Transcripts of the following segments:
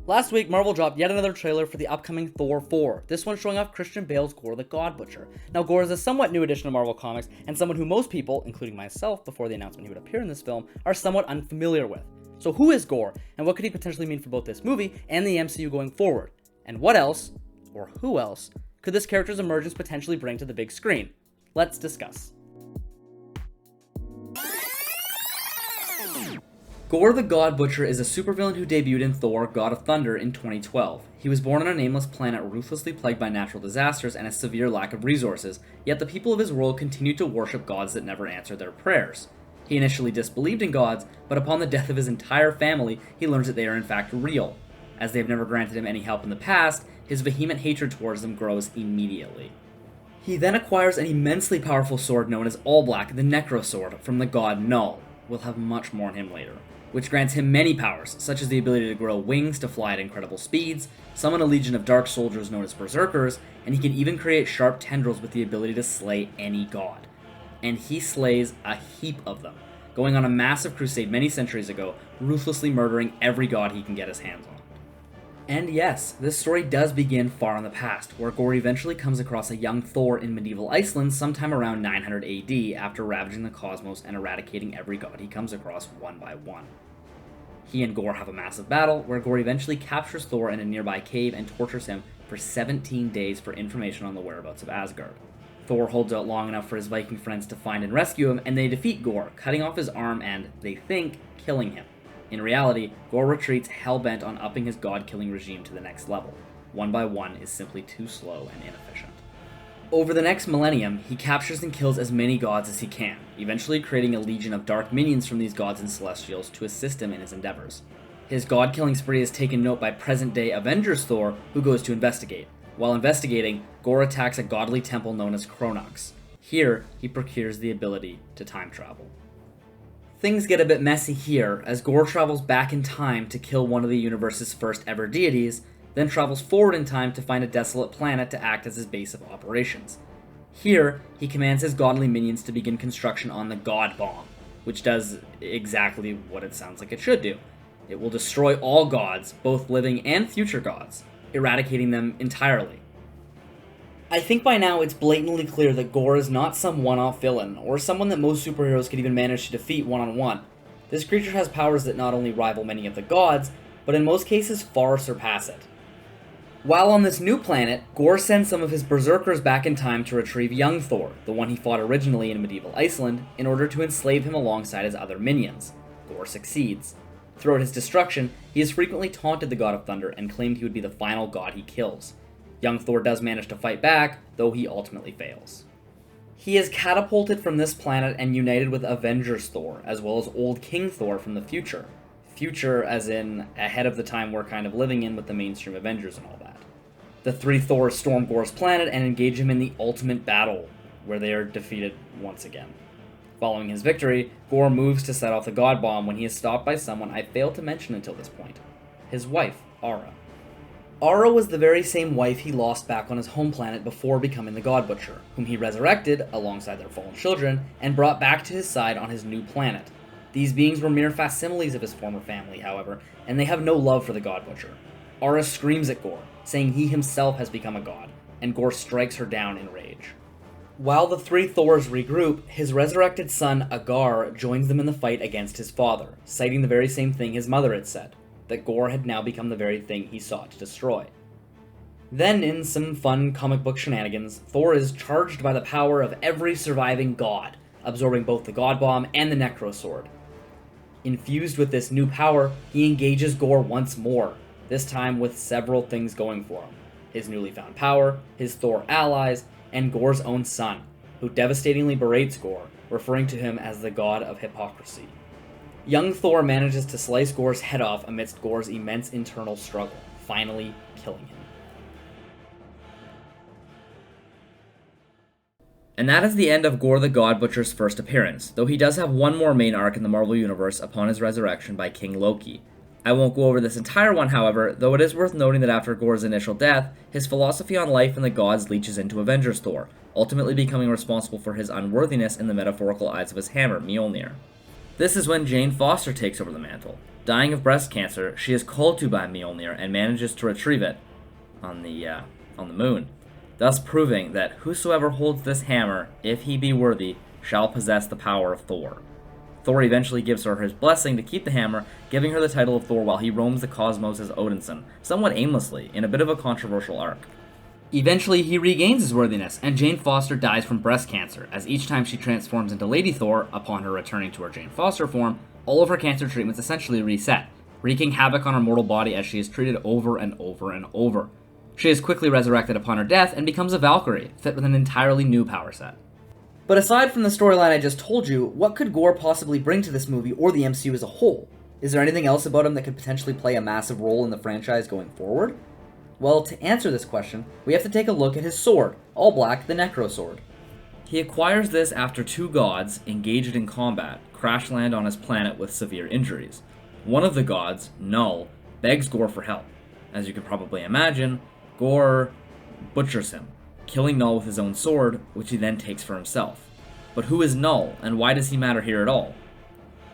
Last week, Marvel dropped yet another trailer for the upcoming Thor 4, this one showing off Christian Bale's Gorr the God Butcher. Now, Gorr is a somewhat new addition to Marvel Comics, and someone who most people, including myself before the announcement he would appear in this film, are somewhat unfamiliar with. So who is Gorr, and what could he potentially mean for both this movie and the MCU going forward? And what else, or who else, could this character's emergence potentially bring to the big screen? Let's discuss. Gorr the God Butcher is a supervillain who debuted in Thor, God of Thunder in 2012. He was born on a nameless planet ruthlessly plagued by natural disasters and a severe lack of resources, yet the people of his world continued to worship gods that never answered their prayers. He initially disbelieved in gods, but upon the death of his entire family, he learns that they are in fact real. As they have never granted him any help in the past, his vehement hatred towards them grows immediately. He then acquires an immensely powerful sword known as All Black, the Necro Sword, from the god Knull. We'll have much more on him later. Which grants him many powers, such as the ability to grow wings to fly at incredible speeds, summon a legion of dark soldiers known as berserkers, and he can even create sharp tendrils with the ability to slay any god. And he slays a heap of them, going on a massive crusade many centuries ago, ruthlessly murdering every god he can get his hands on. And yes, this story does begin far in the past, where Gorr eventually comes across a young Thor in medieval Iceland sometime around 900 AD after ravaging the cosmos and eradicating every god he comes across one by one. He and Gorr have a massive battle, where Gorr eventually captures Thor in a nearby cave and tortures him for 17 days for information on the whereabouts of Asgard. Thor holds out long enough for his Viking friends to find and rescue him, and they defeat Gorr, cutting off his arm and, they think, killing him. In reality, Gorr retreats hell-bent on upping his god-killing regime to the next level. One by one is simply too slow and inefficient. Over the next millennium, he captures and kills as many gods as he can, eventually creating a legion of dark minions from these gods and celestials to assist him in his endeavors. His god-killing spree is taken note by present-day Avengers Thor, who goes to investigate. While investigating, Gorr attacks a godly temple known as Kronox. Here, he procures the ability to time travel. Things get a bit messy here, as Gorr travels back in time to kill one of the universe's first ever deities, then travels forward in time to find a desolate planet to act as his base of operations. Here, he commands his godly minions to begin construction on the God Bomb, which does exactly what it sounds like it should do. It will destroy all gods, both living and future gods, eradicating them entirely. I think by now it's blatantly clear that Gorr is not some one-off villain, or someone that most superheroes could even manage to defeat one-on-one. This creature has powers that not only rival many of the gods, but in most cases far surpass it. While on this new planet, Gorr sends some of his berserkers back in time to retrieve young Thor, the one he fought originally in medieval Iceland, in order to enslave him alongside his other minions. Gorr succeeds. Throughout his destruction, he has frequently taunted the God of Thunder and claimed he would be the final god he kills. Young Thor does manage to fight back, though he ultimately fails. He is catapulted from this planet and united with Avengers Thor, as well as Old King Thor from the future. Future as in ahead of the time we're kind of living in with the mainstream Avengers and all that. The three Thors storm Gorr's planet and engage him in the ultimate battle, where they are defeated once again. Following his victory, Gorr moves to set off the God Bomb when he is stopped by someone I failed to mention until this point. His wife, Ara. Ara was the very same wife he lost back on his home planet before becoming the God Butcher, whom he resurrected, alongside their fallen children, and brought back to his side on his new planet. These beings were mere facsimiles of his former family, however, and they have no love for the God Butcher. Ara screams at Gorr, saying he himself has become a god, and Gorr strikes her down in rage. While the three Thors regroup, his resurrected son, Agar, joins them in the fight against his father, citing the very same thing his mother had said, that Gorr had now become the very thing he sought to destroy. Then, in some fun comic book shenanigans, Thor is charged by the power of every surviving god, absorbing both the God Bomb and the Necro Sword. Infused with this new power, he engages Gorr once more, this time with several things going for him. His newly found power, his Thor allies, and Gorr's own son, who devastatingly berates Gorr, referring to him as the god of hypocrisy. Young Thor manages to slice Gorr's head off amidst Gorr's immense internal struggle, finally killing him. And that is the end of Gorr the God Butcher's first appearance, though he does have one more main arc in the Marvel Universe upon his resurrection by King Loki. I won't go over this entire one, however, though it is worth noting that after Gorr's initial death, his philosophy on life and the gods leaches into Avengers Thor, ultimately becoming responsible for his unworthiness in the metaphorical eyes of his hammer, Mjolnir. This is when Jane Foster takes over the mantle. Dying of breast cancer, she is called to by Mjolnir and manages to retrieve it on the moon, thus proving that whosoever holds this hammer, if he be worthy, shall possess the power of Thor. Thor eventually gives her his blessing to keep the hammer, giving her the title of Thor while he roams the cosmos as Odinson, somewhat aimlessly, in a bit of a controversial arc. Eventually, he regains his worthiness, and Jane Foster dies from breast cancer, as each time she transforms into Lady Thor, upon her returning to her Jane Foster form, all of her cancer treatments essentially reset, wreaking havoc on her mortal body as she is treated over and over and over. She is quickly resurrected upon her death and becomes a Valkyrie, fit with an entirely new power set. But aside from the storyline I just told you, what could Gorr possibly bring to this movie or the MCU as a whole? Is there anything else about him that could potentially play a massive role in the franchise going forward? Well, to answer this question, we have to take a look at his sword, all black, the Necro Sword. He acquires this after two gods, engaged in combat, crash land on his planet with severe injuries. One of the gods, Knull, begs Gorr for help. As you can probably imagine, Gorr butchers him, killing Knull with his own sword, which he then takes for himself. But who is Knull, and why does he matter here at all?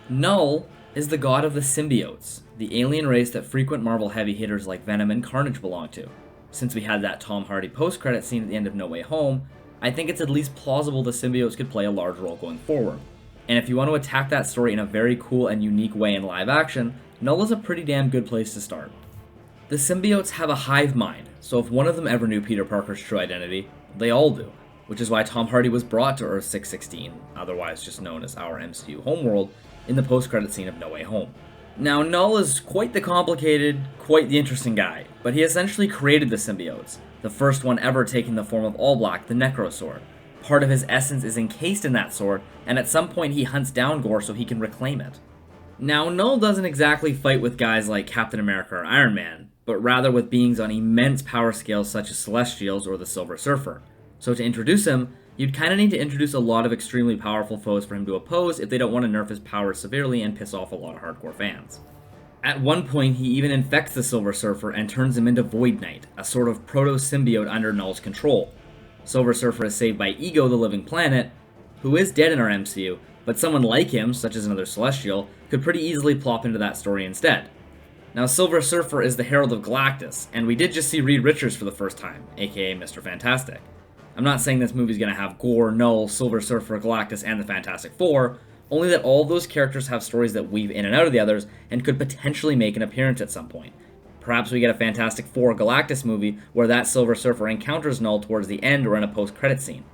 Knull is the god of the symbiotes, the alien race that frequent Marvel heavy hitters like Venom and Carnage belong to. Since we had that Tom Hardy post-credit scene at the end of No Way Home, I think it's at least plausible the symbiotes could play a large role going forward. And if you want to attack that story in a very cool and unique way in live action, Knull is a pretty damn good place to start. The symbiotes have a hive mind, so if one of them ever knew Peter Parker's true identity, they all do, which is why Tom Hardy was brought to Earth 616, otherwise just known as our MCU homeworld, in the post-credit scene of No Way Home. Now, Knull is quite the complicated, quite the interesting guy, but he essentially created the symbiotes, the first one ever taking the form of All Black, the Necro Sword. Part of his essence is encased in that sword, and at some point he hunts down Gorr so he can reclaim it. Now, Knull doesn't exactly fight with guys like Captain America or Iron Man, but rather with beings on immense power scales such as Celestials or the Silver Surfer. So to introduce him, you'd kinda need to introduce a lot of extremely powerful foes for him to oppose if they don't want to nerf his power severely and piss off a lot of hardcore fans. At one point, he even infects the Silver Surfer and turns him into Void Knight, a sort of proto-symbiote under Knull's control. Silver Surfer is saved by Ego the Living Planet, who is dead in our MCU, but someone like him, such as another Celestial, could pretty easily plop into that story instead. Now, Silver Surfer is the Herald of Galactus, and we did just see Reed Richards for the first time, aka Mr. Fantastic. I'm not saying this movie's gonna have Gorr, Knull, Silver Surfer, Galactus, and the Fantastic Four, only that all of those characters have stories that weave in and out of the others and could potentially make an appearance at some point. Perhaps we get a Fantastic Four Galactus movie where that Silver Surfer encounters Knull towards the end or in a post-credit scene.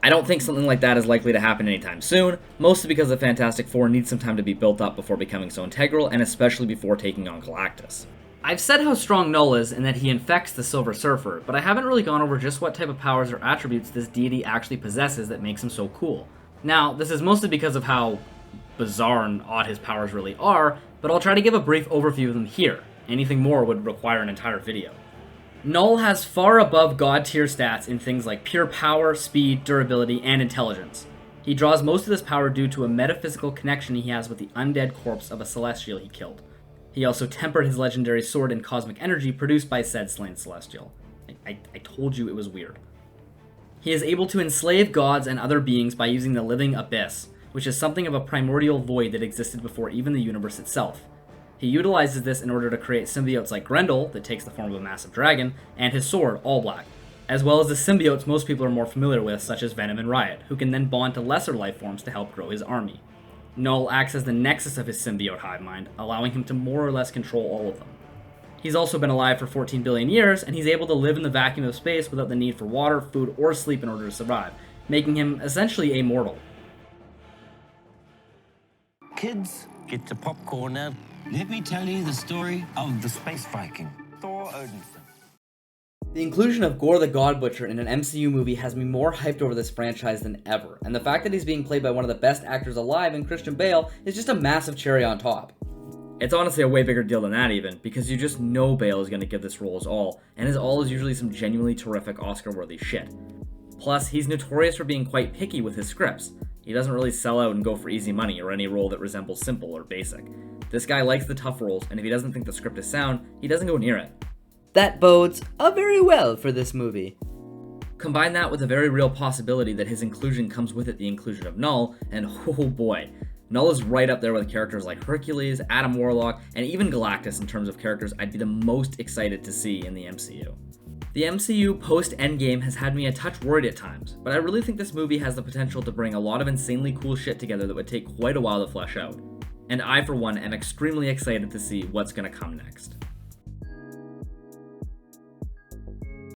I don't think something like that is likely to happen anytime soon, mostly because the Fantastic Four needs some time to be built up before becoming so integral, and especially before taking on Galactus. I've said how strong Knull is and that he infects the Silver Surfer, but I haven't really gone over just what type of powers or attributes this deity actually possesses that makes him so cool. Now, this is mostly because of how bizarre and odd his powers really are, but I'll try to give a brief overview of them here. Anything more would require an entire video. Knull has far above god tier stats in things like pure power, speed, durability, and intelligence. He draws most of this power due to a metaphysical connection he has with the undead corpse of a Celestial he killed. He also tempered his legendary sword in cosmic energy produced by said slain Celestial. I told you it was weird. He is able to enslave gods and other beings by using the living abyss, which is something of a primordial void that existed before even the universe itself. He utilizes this in order to create symbiotes like Grendel, that takes the form of a massive dragon, and his sword, All Black, as well as the symbiotes most people are more familiar with, such as Venom and Riot, who can then bond to lesser life forms to help grow his army. Knull acts as the nexus of his symbiote hive mind, allowing him to more or less control all of them. He's also been alive for 14 billion years, and he's able to live in the vacuum of space without the need for water, food, or sleep in order to survive, making him essentially immortal. Kids, get to popcorn now. Let me tell you the story of the space Viking, Thor Odinson. The inclusion of Gorr the God Butcher in an MCU movie has me more hyped over this franchise than ever, and the fact that he's being played by one of the best actors alive in Christian Bale is just a massive cherry on top. It's honestly a way bigger deal than that even, because you just know Bale is going to give this role his all, and his all is usually some genuinely terrific Oscar-worthy shit. Plus, he's notorious for being quite picky with his scripts. He doesn't really sell out and go for easy money or any role that resembles simple or basic. This guy likes the tough roles, and if he doesn't think the script is sound, he doesn't go near it. That bodes very well for this movie. Combine that with a very real possibility that his inclusion comes with it the inclusion of Knull, and oh boy, Knull is right up there with characters like Hercules, Adam Warlock, and even Galactus in terms of characters I'd be the most excited to see in the MCU. The MCU post-Endgame has had me a touch worried at times, but I really think this movie has the potential to bring a lot of insanely cool shit together that would take quite a while to flesh out. And I, for one, am extremely excited to see what's gonna come next.